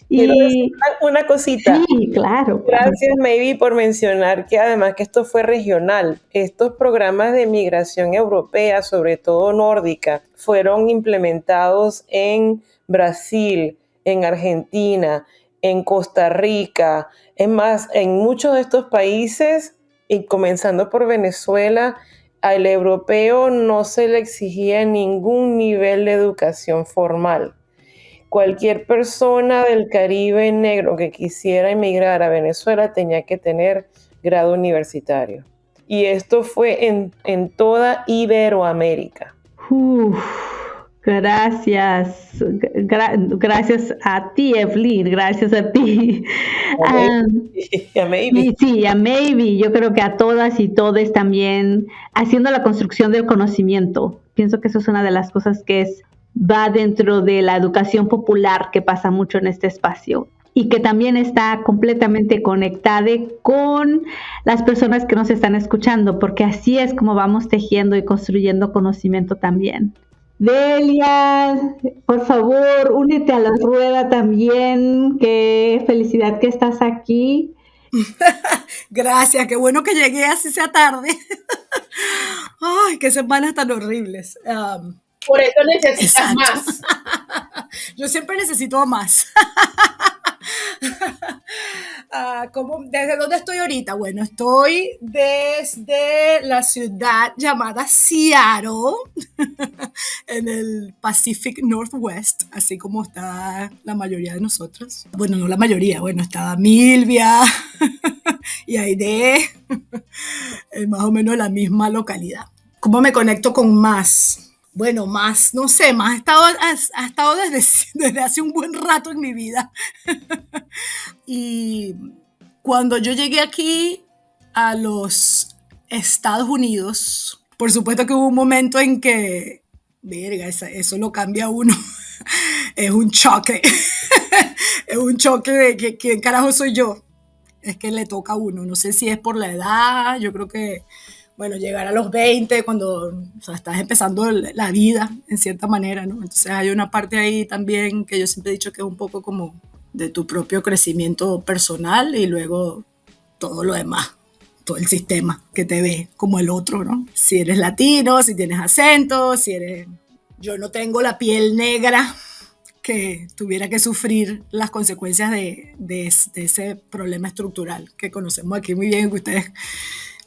Quiero decir una cosita. Sí, claro. Gracias, Maybe, por mencionar que además que esto fue regional. Estos programas de migración europea, sobre todo nórdica, fueron implementados en Brasil, en Argentina, en Costa Rica. Es más, en muchos de estos países, y comenzando por Venezuela, al europeo no se le exigía ningún nivel de educación formal. Cualquier persona del Caribe negro que quisiera emigrar a Venezuela tenía que tener grado universitario. Y esto fue en toda Iberoamérica. Gracias. Gracias a ti, Evelyn. Gracias a ti. A Maybe. Sí, a Maybe. Yo creo que a todas y todes también haciendo la construcción del conocimiento. Pienso que eso es una de las cosas que va dentro de la educación popular que pasa mucho en este espacio y que también está completamente conectada con las personas que nos están escuchando, porque así es como vamos tejiendo y construyendo conocimiento también. Delia, por favor, únete a la rueda también. Qué felicidad que estás aquí. Gracias, qué bueno que llegué así sea tarde. Ay, qué semanas tan horribles. Por eso necesitas más. Yo siempre necesito más. ¿Desde dónde estoy ahorita? Bueno, estoy desde la ciudad llamada Seattle, en el Pacific Northwest, así como está la mayoría de nosotros. Bueno, no la mayoría, bueno, está Milvia y Aide, más o menos la misma localidad. ¿Cómo me conecto con Más? Bueno, Más, no sé, Más ha estado desde hace un buen rato en mi vida. Y cuando yo llegué aquí a los Estados Unidos, por supuesto que hubo un momento en que, verga, eso lo cambia a uno. Es un choque. Es un choque de ¿quién carajo soy yo? Es que le toca a uno. No sé si es por la edad, yo creo que bueno, llegar a los 20 cuando estás empezando la vida, en cierta manera, ¿no? Entonces hay una parte ahí también que yo siempre he dicho que es un poco como de tu propio crecimiento personal y luego todo lo demás, todo el sistema que te ve como el otro, ¿no? Si eres latino, si tienes acento, si eres... Yo no tengo la piel negra que tuviera que sufrir las consecuencias de ese problema estructural que conocemos aquí muy bien, que ustedes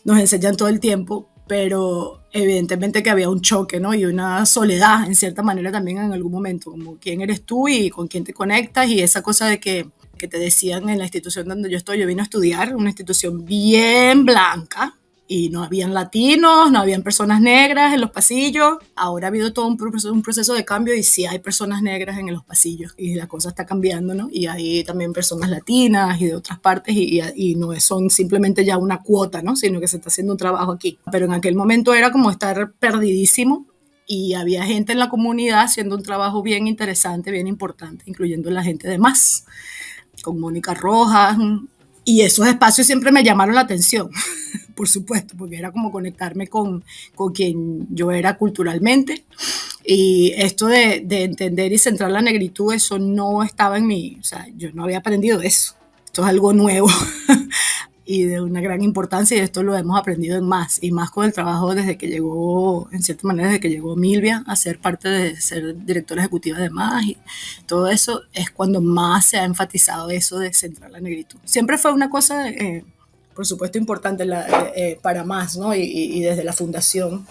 nos enseñan todo el tiempo, pero evidentemente que había un choque, ¿no? Y una soledad, en cierta manera, también en algún momento, como quién eres tú y con quién te conectas, y esa cosa de que te decían en la institución donde yo vine a estudiar, una institución bien blanca, y no habían latinos, no habían personas negras en los pasillos. Ahora ha habido todo un proceso de cambio y sí hay personas negras en los pasillos y la cosa está cambiando, ¿no? Y hay también personas latinas y de otras partes y no son simplemente ya una cuota, ¿no? Sino que se está haciendo un trabajo aquí. Pero en aquel momento era como estar perdidísimo y había gente en la comunidad haciendo un trabajo bien interesante, bien importante, incluyendo la gente de Más, con Mónica Rojas. Y esos espacios siempre me llamaron la atención por supuesto, porque era como conectarme con quien yo era culturalmente. Y esto de entender y centrar la negritud, eso no estaba en mí, o sea, yo no había aprendido eso. Esto es algo nuevo y de una gran importancia, y esto lo hemos aprendido en más, y más con el trabajo desde que llegó, en cierta manera, desde que llegó Milvia a ser parte de ser directora ejecutiva de MAS, y todo eso es cuando más se ha enfatizado eso de centrar la negritud. Siempre fue una cosa, por supuesto, importante para MAS, ¿no? Y desde la fundación,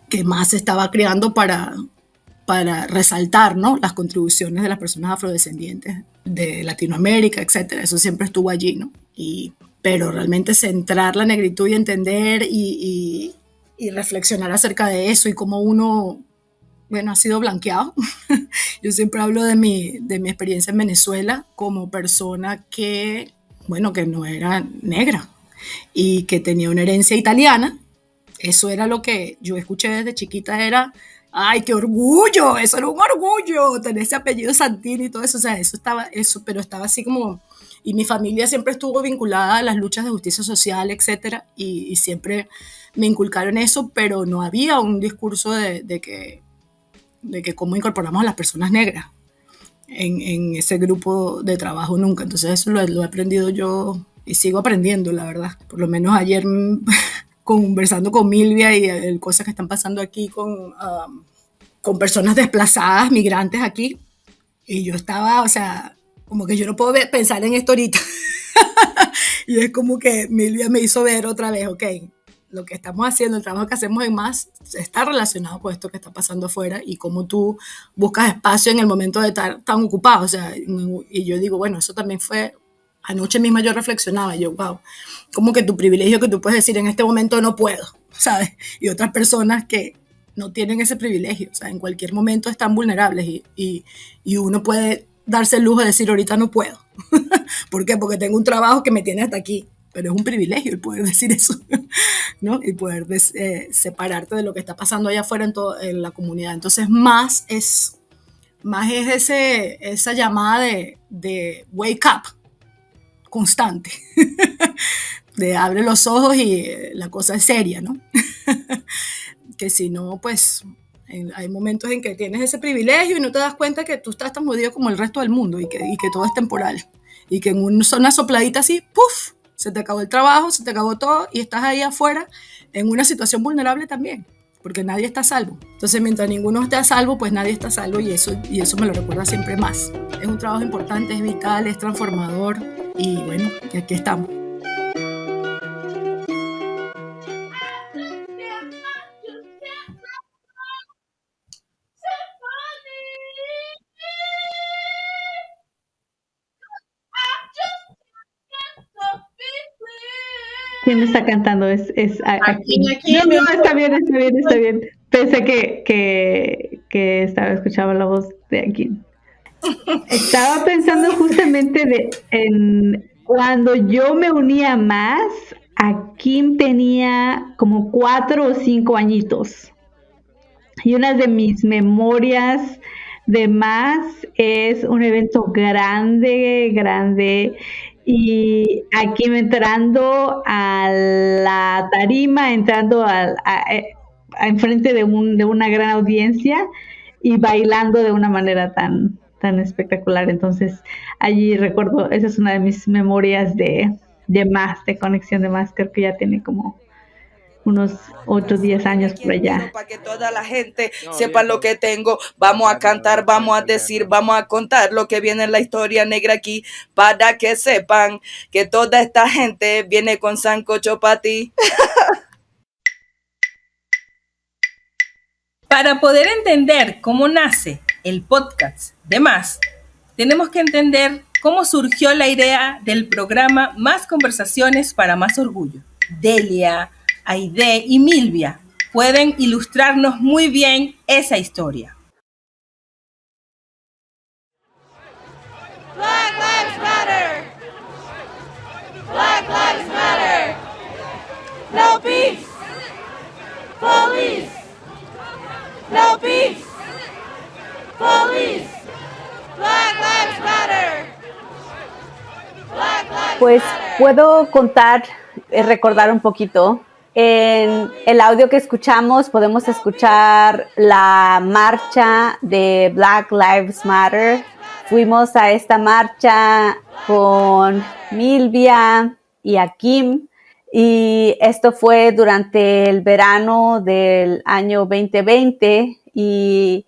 que MAS se estaba creando para resaltar, ¿no?, las contribuciones de las personas afrodescendientes de Latinoamérica, etcétera. Eso siempre estuvo allí, ¿no? Pero realmente centrar la negritud y entender y reflexionar acerca de eso y cómo uno, bueno, ha sido blanqueado. Yo siempre hablo de mi experiencia en Venezuela como persona que, bueno, que no era negra y que tenía una herencia italiana. Eso era lo que yo escuché desde chiquita, era, ¡ay, qué orgullo! Eso era un orgullo, tener ese apellido Santini y todo eso. O sea, pero estaba así como... Y mi familia siempre estuvo vinculada a las luchas de justicia social, etcétera, y siempre me inculcaron eso, pero no había un discurso de que cómo incorporamos a las personas negras en ese grupo de trabajo nunca. Entonces eso lo he aprendido yo y sigo aprendiendo, la verdad. Por lo menos ayer conversando con Milvia y cosas que están pasando aquí con personas desplazadas, migrantes aquí, y yo estaba, o sea, como que yo no puedo pensar en esto ahorita. Y es como que Milvia me hizo ver otra vez, ok, lo que estamos haciendo, el trabajo que hacemos en MAS está relacionado con esto que está pasando afuera y cómo tú buscas espacio en el momento de estar tan ocupado. O sea, y yo digo, bueno, eso también fue, anoche misma yo reflexionaba, y yo, wow, como que tu privilegio que tú puedes decir en este momento no puedo, ¿sabes? Y otras personas que no tienen ese privilegio, o sea, en cualquier momento están vulnerables y uno puede darse el lujo de decir ahorita no puedo. ¿Por qué? Porque tengo un trabajo que me tiene hasta aquí, pero es un privilegio el poder decir eso, ¿no? Y poder separarte de lo que está pasando allá afuera en la comunidad. Entonces más es esa llamada de wake up constante, de abre los ojos y la cosa es seria, ¿no? Que si no, pues hay momentos en que tienes ese privilegio y no te das cuenta que tú estás tan jodido como el resto del mundo y que todo es temporal y que en una sopladita así, ¡puf!, se te acabó el trabajo, se te acabó todo y estás ahí afuera en una situación vulnerable también, porque nadie está a salvo. Entonces, mientras ninguno esté a salvo, pues nadie está a salvo, y eso me lo recuerda siempre más. Es un trabajo importante, es vital, es transformador, y bueno, y aquí estamos. ¿Quién está cantando? Es aquí. No, está bien. Pensé que escuchaba la voz de aquí. Estaba pensando justamente en cuando yo me unía más, Kim tenía como 4 o 5 añitos. Y una de mis memorias de más es un evento grande, y aquí entrando a la tarima, entrando a enfrente de una gran audiencia y bailando de una manera tan espectacular. Entonces allí recuerdo, esa es una de mis memorias de más, de conexión de más. Creo que ya tiene como unos 8 o 10 años por allá. Para que toda la gente sepa lo que tengo, vamos a cantar, vamos a decir, vamos a contar lo que viene en la historia negra aquí, para que sepan que toda esta gente viene con sancocho para ti. Para poder entender cómo nace el podcast de Más, tenemos que entender cómo surgió la idea del programa Más Conversaciones para Más Orgullo. Delia, Aide y Milvia pueden ilustrarnos muy bien esa historia. Black Lives Matter. Black Lives Matter. No peace. Police. No peace. Police. Black Lives Matter. Black Lives Pues puedo recordar un poquito. En el audio que escuchamos podemos escuchar la marcha de Black Lives Matter. Fuimos a esta marcha con Milvia y Akim, y esto fue durante el verano del año 2020, y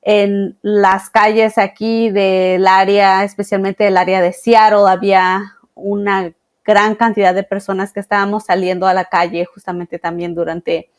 en las calles aquí del área, especialmente del área de Seattle, había una gran cantidad de personas que estábamos saliendo a la calle justamente también durante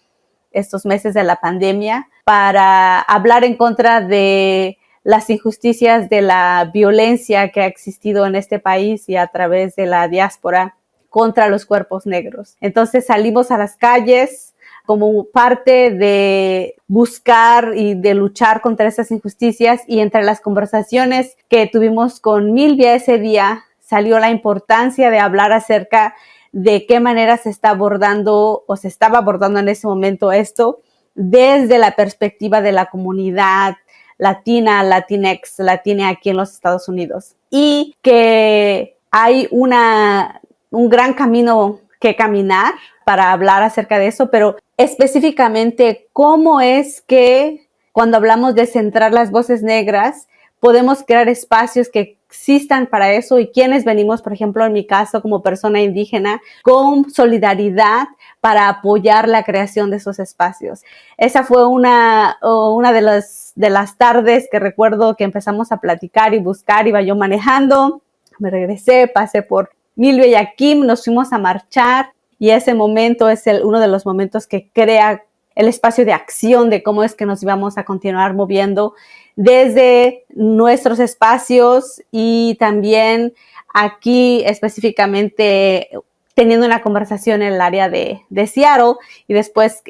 estos meses de la pandemia para hablar en contra de las injusticias de la violencia que ha existido en este país y a través de la diáspora contra los cuerpos negros. Entonces salimos a las calles como parte de buscar y de luchar contra esas injusticias, y entre las conversaciones que tuvimos con Milvia ese día salió la importancia de hablar acerca de qué manera se está abordando o se estaba abordando en ese momento esto desde la perspectiva de la comunidad latina, latinx, latina aquí en los Estados Unidos, y que hay un gran camino que caminar para hablar acerca de eso, pero específicamente cómo es que cuando hablamos de centrar las voces negras podemos crear espacios que existan para eso, y quienes venimos, por ejemplo, en mi caso como persona indígena, con solidaridad para apoyar la creación de esos espacios. Esa fue una de las tardes que recuerdo que empezamos a platicar y buscar. Iba yo manejando, me regresé, pasé por Milvia y Akim, nos fuimos a marchar, y ese momento es uno de los momentos que crea el espacio de acción de cómo es que nos íbamos a continuar moviendo desde nuestros espacios, y también aquí específicamente teniendo una conversación en el área de Seattle, y después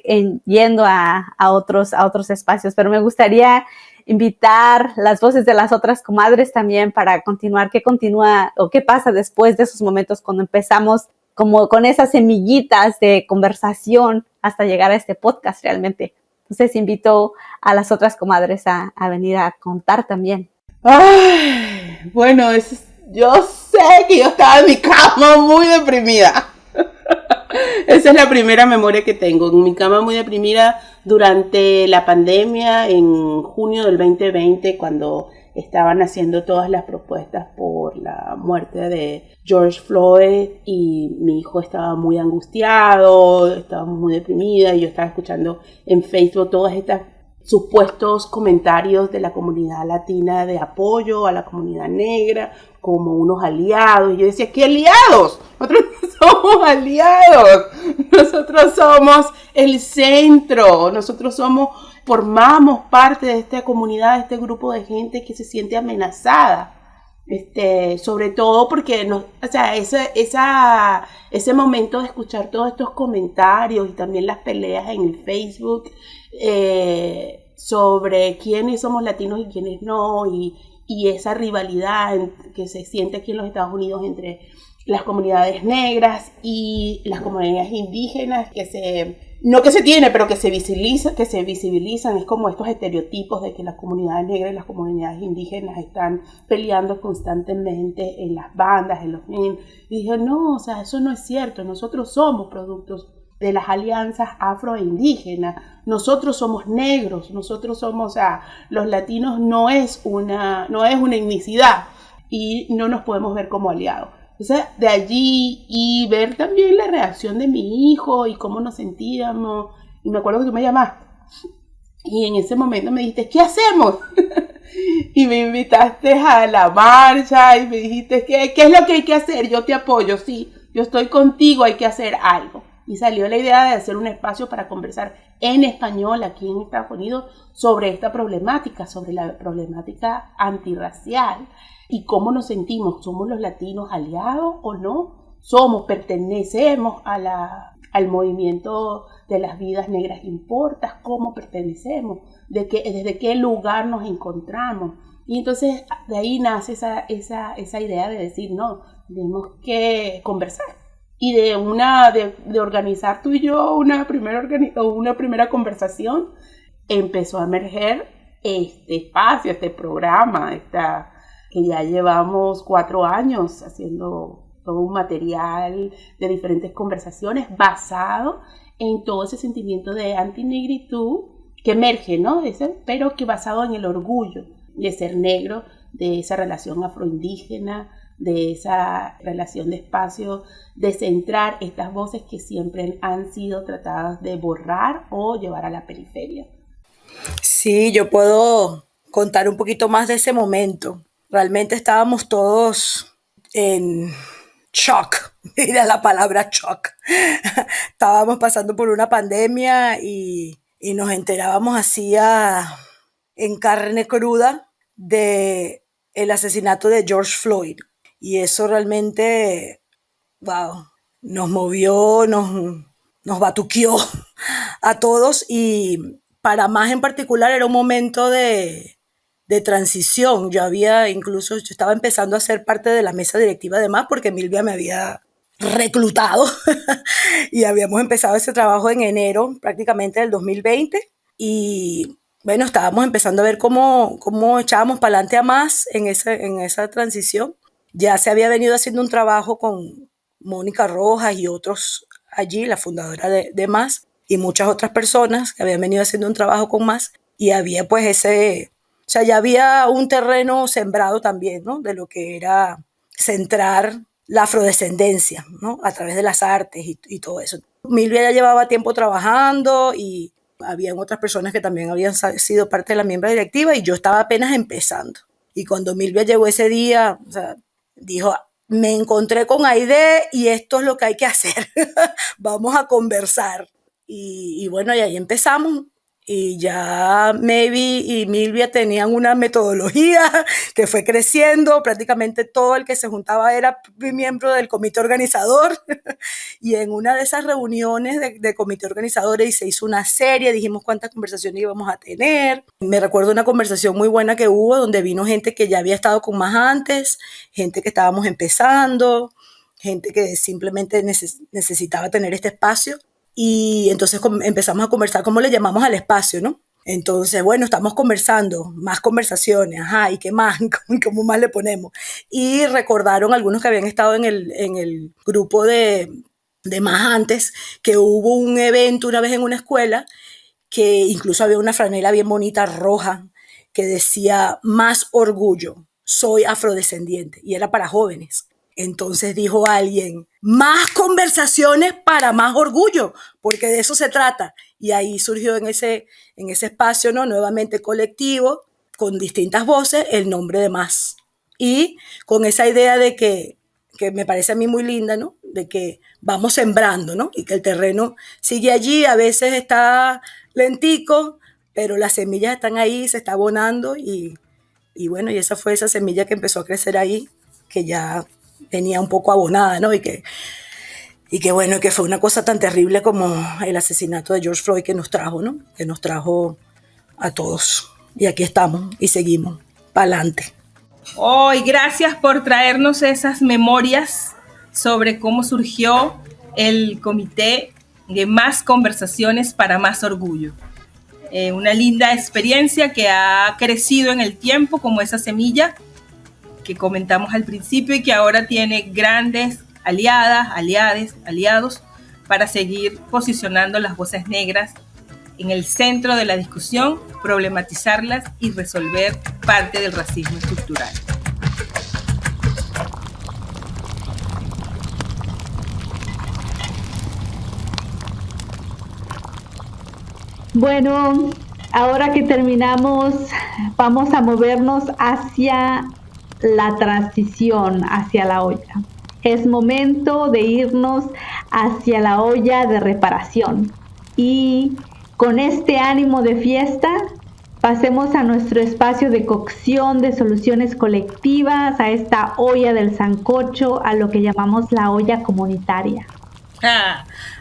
yendo a otros espacios. Pero me gustaría invitar las voces de las otras comadres también para continuar, qué continúa o qué pasa después de esos momentos cuando empezamos como con esas semillitas de conversación hasta llegar a este podcast realmente. Entonces invito a las otras comadres a venir a contar también. Ay, bueno, yo sé que yo estaba en mi cama muy deprimida. Esa es la primera memoria que tengo, en mi cama muy deprimida durante la pandemia en junio del 2020, cuando estaban haciendo todas las propuestas por la muerte de George Floyd, y mi hijo estaba muy angustiado, estaba muy deprimida, y yo estaba escuchando en Facebook todas estas supuestos comentarios de la comunidad latina de apoyo a la comunidad negra como unos aliados. Y yo decía, ¿qué aliados? Nosotros no somos aliados, nosotros somos el centro, nosotros formamos parte de esta comunidad, de este grupo de gente que se siente amenazada. Sobre todo porque ese momento de escuchar todos estos comentarios y también las peleas en el Facebook sobre quiénes somos latinos y quiénes no, y esa rivalidad que se siente aquí en los Estados Unidos entre las comunidades negras y las comunidades indígenas, no que se tiene, pero que se visibilizan, es como estos estereotipos de que las comunidades negras y las comunidades indígenas están peleando constantemente en las bandas, en los memes. Y dije, no, o sea, eso no es cierto, nosotros somos productos de las alianzas afro e indígenas, nosotros somos negros, nosotros somos, los latinos no es una etnicidad, y no nos podemos ver como aliados. Entonces, de allí, y ver también la reacción de mi hijo y cómo nos sentíamos. Y me acuerdo que tú me llamaste, y en ese momento me dijiste, ¿qué hacemos? Y me invitaste a la marcha, y me dijiste, ¿qué es lo que hay que hacer? Yo te apoyo, sí, yo estoy contigo, hay que hacer algo. Y salió la idea de hacer un espacio para conversar en español aquí en Estados Unidos sobre esta problemática, sobre la problemática antirracial. ¿Y cómo nos sentimos? ¿Somos los latinos aliados o no? ¿Pertenecemos al movimiento de las vidas negras importa? ¿Cómo pertenecemos? ¿Desde qué lugar nos encontramos? Y entonces de ahí nace esa idea de decir, no, tenemos que conversar. Y de organizar tú y yo una primera conversación, empezó a emerger este espacio, este programa, que ya llevamos 4 años haciendo todo un material de diferentes conversaciones basado en todo ese sentimiento de antinegritud que emerge, ¿no? Pero que basado en el orgullo de ser negro, de esa relación afroindígena, de esa relación de espacio, de centrar estas voces que siempre han sido tratadas de borrar o llevar a la periferia. Sí, yo puedo contar un poquito más de ese momento. Realmente estábamos todos en shock, mira la palabra shock. Estábamos pasando por una pandemia y nos enterábamos así en carne cruda de el asesinato de George Floyd. Y eso realmente, wow, nos movió, nos batuqueó a todos, y para más en particular era un momento de transición. Yo estaba empezando a ser parte de la mesa directiva de más porque Milvia me había reclutado y habíamos empezado ese trabajo en enero prácticamente del 2020 y bueno, estábamos empezando a ver cómo echábamos para adelante a más en esa transición. Ya se había venido haciendo un trabajo con Mónica Rojas y otros allí, la fundadora de más, y muchas otras personas que habían venido haciendo un trabajo con más, y había pues ya había un terreno sembrado también, ¿no? De lo que era centrar la afrodescendencia, ¿no? A través de las artes y todo eso. Milvia ya llevaba tiempo trabajando y habían otras personas que también habían sido parte de la miembro directiva y yo estaba apenas empezando. Y cuando Milvia llegó ese día, dijo, me encontré con Aide y esto es lo que hay que hacer. Vamos a conversar. Y bueno, y ahí empezamos. Y ya Maybe y Milvia tenían una metodología que fue creciendo. Prácticamente todo el que se juntaba era miembro del comité organizador. Y en una de esas reuniones de comité organizador y se hizo una serie, dijimos cuántas conversaciones íbamos a tener. Me recuerdo una conversación muy buena que hubo donde vino gente que ya había estado con más antes, gente que estábamos empezando, gente que simplemente necesitaba tener este espacio. Y entonces empezamos a conversar cómo le llamamos al espacio, ¿no? Entonces, bueno, estamos conversando, más conversaciones, ¿y qué más? ¿Cómo más le ponemos? Y recordaron algunos que habían estado en el grupo de más antes, que hubo un evento una vez en una escuela, que incluso había una franela bien bonita, roja, que decía, más orgullo, soy afrodescendiente, y era para jóvenes. Entonces dijo alguien, más conversaciones para más orgullo, porque de eso se trata. Y ahí surgió en ese espacio, ¿no? Nuevamente colectivo, con distintas voces, el nombre de más. Y con esa idea de que me parece a mí muy linda, ¿no? De que vamos sembrando, ¿no? Y que el terreno sigue allí, a veces está lentico, pero las semillas están ahí, se está abonando y bueno, y esa fue esa semilla que empezó a crecer ahí, que ya venía un poco abonada, ¿no? Y que bueno, que fue una cosa tan terrible como el asesinato de George Floyd que nos trajo, ¿no? Que nos trajo a todos. Y aquí estamos y seguimos para adelante. Y gracias por traernos esas memorias sobre cómo surgió el comité de Más Conversaciones para Más Orgullo. Una linda experiencia que ha crecido en el tiempo como esa semilla que comentamos al principio y que ahora tiene grandes aliados para seguir posicionando las voces negras en el centro de la discusión, problematizarlas y resolver parte del racismo estructural. Bueno, ahora que terminamos, vamos a movernos hacia la transición, hacia la olla. Es momento de irnos hacia la olla de reparación. Y con este ánimo de fiesta, pasemos a nuestro espacio de cocción de soluciones colectivas, a esta olla del sancocho, a lo que llamamos la olla comunitaria.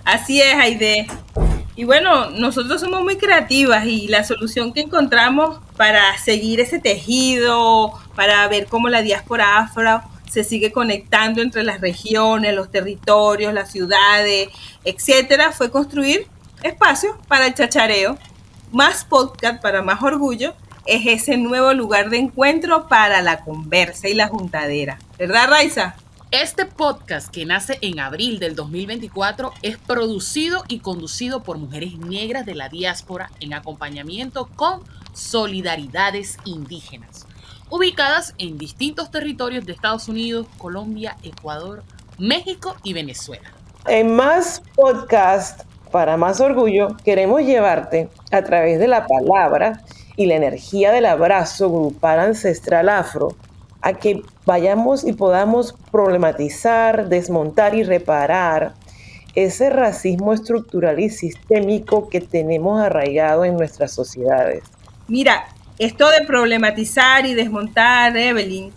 Así es, Aide. Y bueno, nosotros somos muy creativas y la solución que encontramos para seguir ese tejido, para ver cómo la diáspora afro se sigue conectando entre las regiones, los territorios, las ciudades, etcétera, fue construir espacios para el chachareo. Más podcast para más orgullo es ese nuevo lugar de encuentro para la conversa y la juntadera. ¿Verdad, Raiza? Este podcast, que nace en abril del 2024, es producido y conducido por mujeres negras de la diáspora en acompañamiento con solidaridades indígenas, ubicadas en distintos territorios de Estados Unidos, Colombia, Ecuador, México y Venezuela. En Más Podcast para Más Orgullo, queremos llevarte a través de la palabra y la energía del abrazo grupal ancestral afro a que vayamos y podamos problematizar, desmontar y reparar ese racismo estructural y sistémico que tenemos arraigado en nuestras sociedades. Mira, esto de problematizar y desmontar, Evelyn,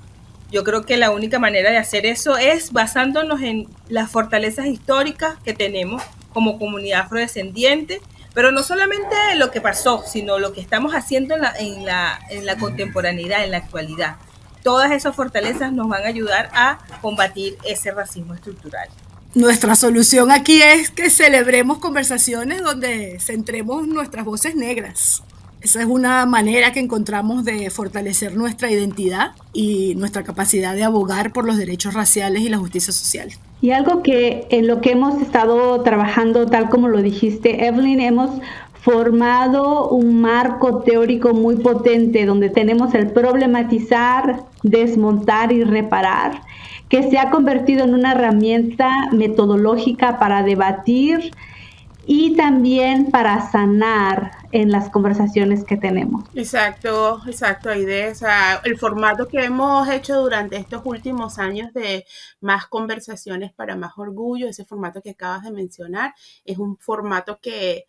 yo creo que la única manera de hacer eso es basándonos en las fortalezas históricas que tenemos como comunidad afrodescendiente, pero no solamente lo que pasó, sino lo que estamos haciendo en la contemporaneidad, en la actualidad. Todas esas fortalezas nos van a ayudar a combatir ese racismo estructural. Nuestra solución aquí es que celebremos conversaciones donde centremos nuestras voces negras. Esa es una manera que encontramos de fortalecer nuestra identidad y nuestra capacidad de abogar por los derechos raciales y la justicia social. Y algo que en lo que hemos estado trabajando, tal como lo dijiste, Evelyn, hemos formado un marco teórico muy potente donde tenemos el problematizar, desmontar y reparar, que se ha convertido en una herramienta metodológica para debatir y también para sanar en las conversaciones que tenemos. Exacto, Aide. O sea, el formato que hemos hecho durante estos últimos años de Más Conversaciones para Más Orgullo, ese formato que acabas de mencionar, es un formato que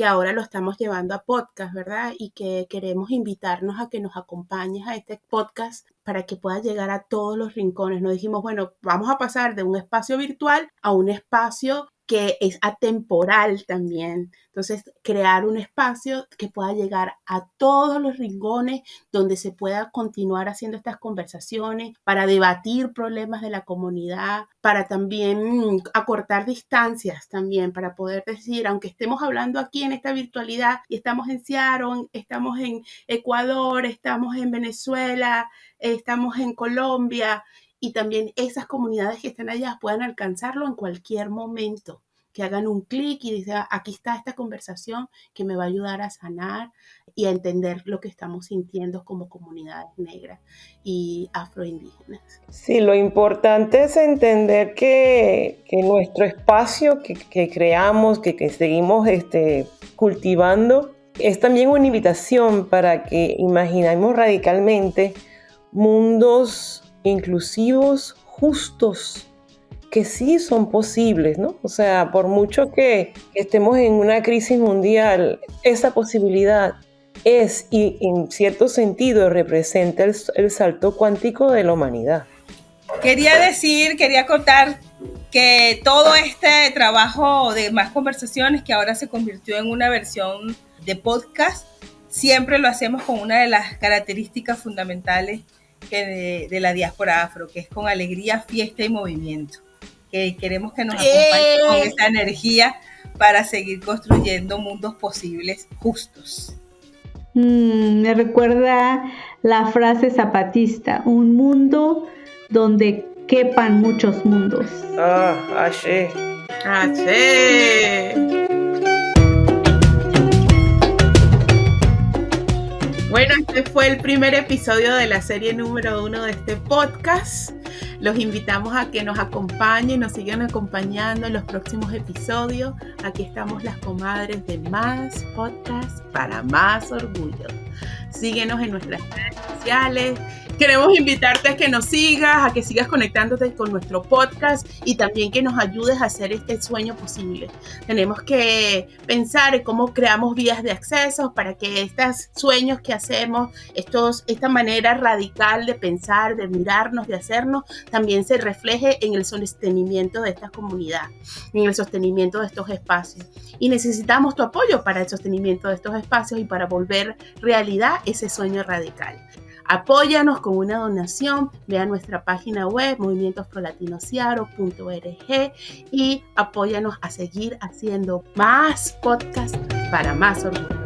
ahora lo estamos llevando a podcast, ¿verdad? Y que queremos invitarnos a que nos acompañes a este podcast para que pueda llegar a todos los rincones. Nos dijimos, bueno, vamos a pasar de un espacio virtual a un espacio que es atemporal también. Entonces, crear un espacio que pueda llegar a todos los rincones donde se pueda continuar haciendo estas conversaciones para debatir problemas de la comunidad, para también acortar distancias también, para poder decir, aunque estemos hablando aquí en esta virtualidad y estamos en Seattle, estamos en Ecuador, estamos en Venezuela, estamos en Colombia, y también esas comunidades que están allá puedan alcanzarlo en cualquier momento, que hagan un clic y digan, aquí está esta conversación que me va a ayudar a sanar y a entender lo que estamos sintiendo como comunidades negras y afroindígenas. Sí, lo importante es entender que nuestro espacio que creamos, que seguimos cultivando, es también una invitación para que imaginemos radicalmente mundos inclusivos, justos, que sí son posibles, ¿no? O sea, por mucho que estemos en una crisis mundial, esa posibilidad es, y en cierto sentido representa el salto cuántico de la humanidad. Quería contar que todo este trabajo de Más Conversaciones, que ahora se convirtió en una versión de podcast, siempre lo hacemos con una de las características fundamentales de la diáspora afro, que es con alegría, fiesta y movimiento, que queremos que nos acompañe con esa energía para seguir construyendo mundos posibles justos. Me recuerda la frase zapatista, un mundo donde quepan muchos mundos. Ashe. Bueno, este fue el primer episodio de la serie número 1 de este podcast. Los invitamos a que nos acompañen, nos sigan acompañando en los próximos episodios. Aquí estamos las comadres de Más Podcast para Más Orgullo. Síguenos en nuestras redes sociales. Queremos invitarte a que nos sigas, a que sigas conectándote con nuestro podcast y también que nos ayudes a hacer este sueño posible. Tenemos que pensar en cómo creamos vías de acceso para que estos sueños que hacemos, esta manera radical de pensar, de mirarnos, de hacernos, también se refleje en el sostenimiento de esta comunidad, en el sostenimiento de estos espacios. Y necesitamos tu apoyo para el sostenimiento de estos espacios y para volver realidad ese sueño radical. Apóyanos con una donación, ve a nuestra página web movimientoafrolatinosiaro.org y apóyanos a seguir haciendo más podcasts para Más Orgullo.